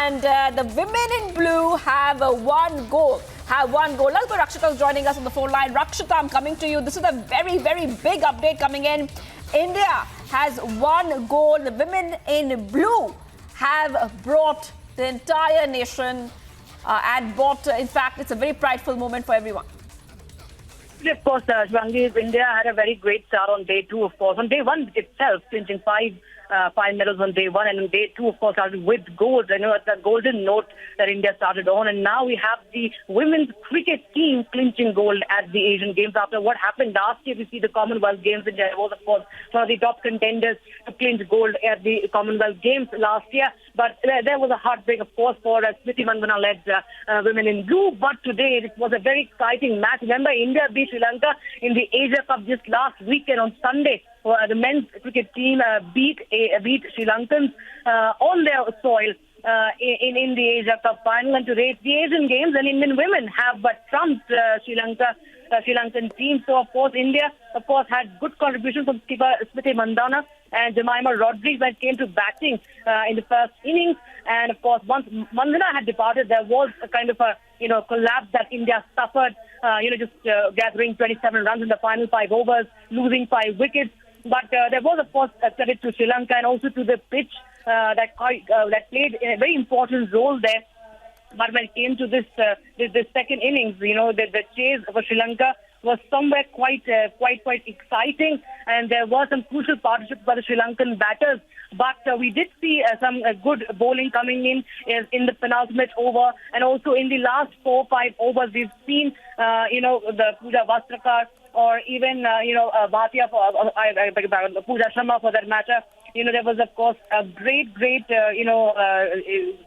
And the women in blue have one goal. Let's go. Rakshita's joining us on the phone line. Rakshita, I'm coming to you. This is a very, very big update coming in. India has one goal. The women in blue have brought the entire nation and brought, in fact, it's a very prideful moment for everyone. Of course, Shvangi, India had a very great start on day two, of course. On day one itself, clinching five medals on day one, and on day two, of course, started with gold. I know the golden note that India started on, and now we have the women's cricket team clinching gold at the Asian Games after what happened last year. We see the Commonwealth Games. India was, of course, one of the top contenders to clinch gold at the Commonwealth Games last year. But there was a heartbreak, of course, for Smriti Mandhana-led women in blue. But today, it was a very exciting match. Remember, India beat Sri Lanka in the Asia Cup just last weekend on Sunday. The men's cricket team beat Sri Lankans on their soil in the Asia Cup final. And today, it's the Asian Games, and Indian women have but trumped Sri Lankan team. So, of course, India, had good contributions from skipper Smriti Mandhana and Jemimah Rodrigues when it came to batting in the first innings. And, of course, once Mandhana had departed, there was a kind of a collapse that India suffered, gathering 27 runs in the final 5 overs, losing 5 wickets. But there was, of course, a credit to Sri Lanka and also to the pitch that played a very important role there. But when it came to this second innings, the chase for Sri Lanka was somewhere quite exciting, and there was some crucial partnerships by the Sri Lankan batters. But we did see some good bowling coming in the penultimate over, and also in the last 4-5 overs, we've seen the Pooja Vastrakar or even Bhatia Pooja Sharma for that matter. There was, of course, a great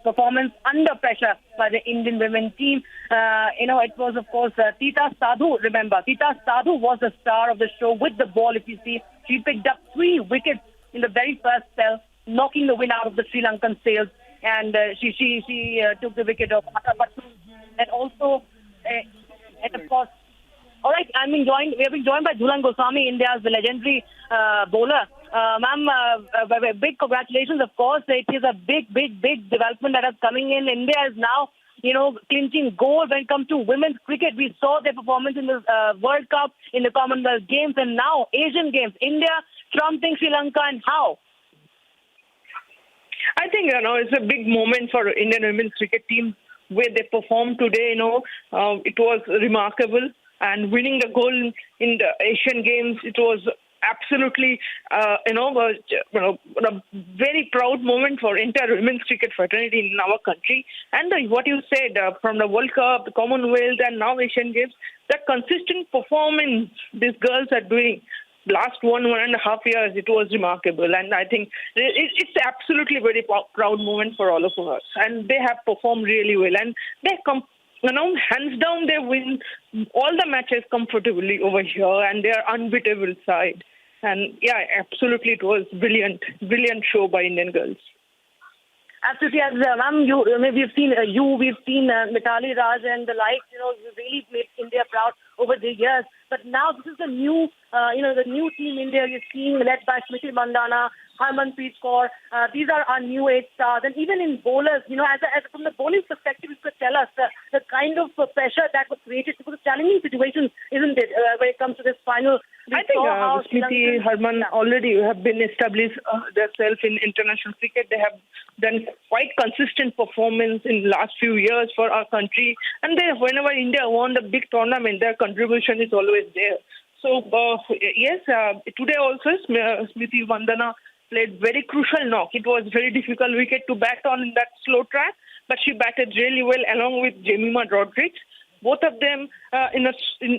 performance under pressure by the Indian women team. It was, of course, Tita Sadhu. Remember, Tita Sadhu was the star of the show with the ball. If you see, she picked up 3 wickets in the very first spell, knocking the wind out of the Sri Lankan sails. And she took the wicket of Atapattu. And also, and of course, all right, we have been joined by Jhulan Goswami, India's legendary bowler. Ma'am, big congratulations, of course. It is a big development that is coming in. India is now, clinching gold when it comes to women's cricket. We saw their performance in the World Cup, in the Commonwealth Games, and now Asian Games. India trumping Sri Lanka, and how? I think, it's a big moment for Indian women's cricket team where they performed today. It was remarkable. And winning the gold in the Asian Games, it was absolutely, a very proud moment for entire women's cricket fraternity in our country. And what you said, from the World Cup, the Commonwealth, and now Asian Games, the consistent performance these girls are doing last 1.5 years, it was remarkable. And I think it's absolutely very proud moment for all of us. And they have performed really well. And they hands down, they win all the matches comfortably over here, and they are unbeatable side. And yeah, absolutely, it was brilliant show by Indian girls. Absolutely, as ma'am, we've seen Mithali Raj and the like. You really made India proud over the years. But now this is the new, the new team India you're seeing, led by Smriti Mandhana, Harmanpreet Kaur. These are our new age stars. And even in bowlers, as from the bowling perspective, you could tell us the kind of pressure that was created because of challenging situations, isn't it, when it comes to this final? I think Smriti, Harman already have been established themselves in international cricket. They have done quite consistent performance in the last few years for our country. And whenever India won the big tournament, their contribution is always there. So, yes, today also Smriti Mandhana played very crucial knock. It was very difficult wicket to bat on in that slow track, but she batted really well along with Jemimah Rodrigues. Both of them in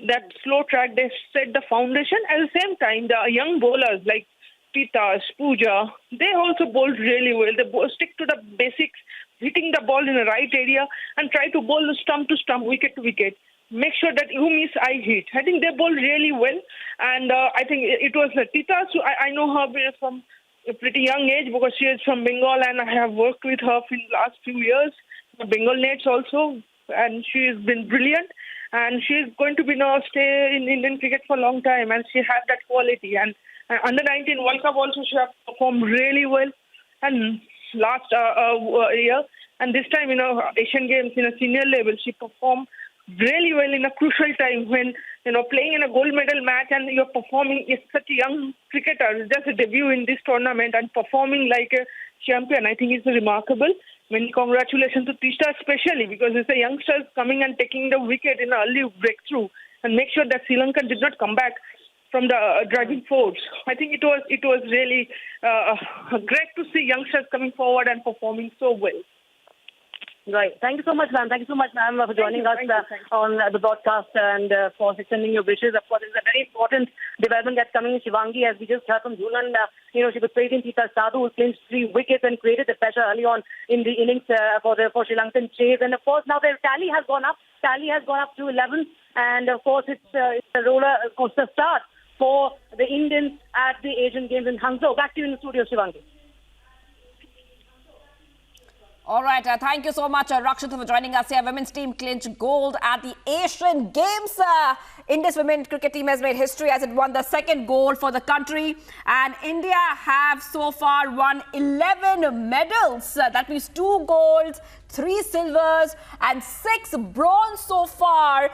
that slow track, they set the foundation. At the same time, the young bowlers like Tita, Pooja, they also bowled really well. They stick to the basics, hitting the ball in the right area and try to bowl the stump to stump, wicket to wicket. Make sure that you miss, I hit. I think they bowled really well. And I think it was Tita. So I know her from a pretty young age because she is from Bengal and I have worked with her in the last few years. The Bengal Nets also. And she has been brilliant. And she is going to be now stay in Indian cricket for a long time. And she has that quality. And under 19 World Cup also she has performed really well. And last year. And this time, Asian Games in a senior level, she performed really well in a crucial time when, playing in a gold medal match and you're performing as such a young cricketer, just a debut in this tournament and performing like a champion. I think it's remarkable. Many congratulations to Tisha especially because it's a youngster coming and taking the wicket in an early breakthrough and make sure that Sri Lanka did not come back from the driving force. I think it was really great to see youngsters coming forward and performing so well. Right. Thank you so much, ma'am. Thank you so much, ma'am, for joining us on the broadcast and for extending your wishes. Of course, it's a very important development that's coming in Shivangi, as we just heard from Julan. She was praising Tita Sadhu, who clinched 3 wickets and created the pressure early on in the innings for Sri Lankan chase. And of course, now the tally has gone up. Tally has gone up to 11. And of course, it's a roller coaster start for the Indians at the Asian Games in Hangzhou. Back to you in the studio, Shivangi. All right, thank you so much, Rakshita, for joining us here. Women's team clinched gold at the Asian Games. India's women's cricket team has made history as it won the 2nd gold for the country. And India have so far won 11 medals. That means 2 golds, 3 silvers and 6 bronze so far.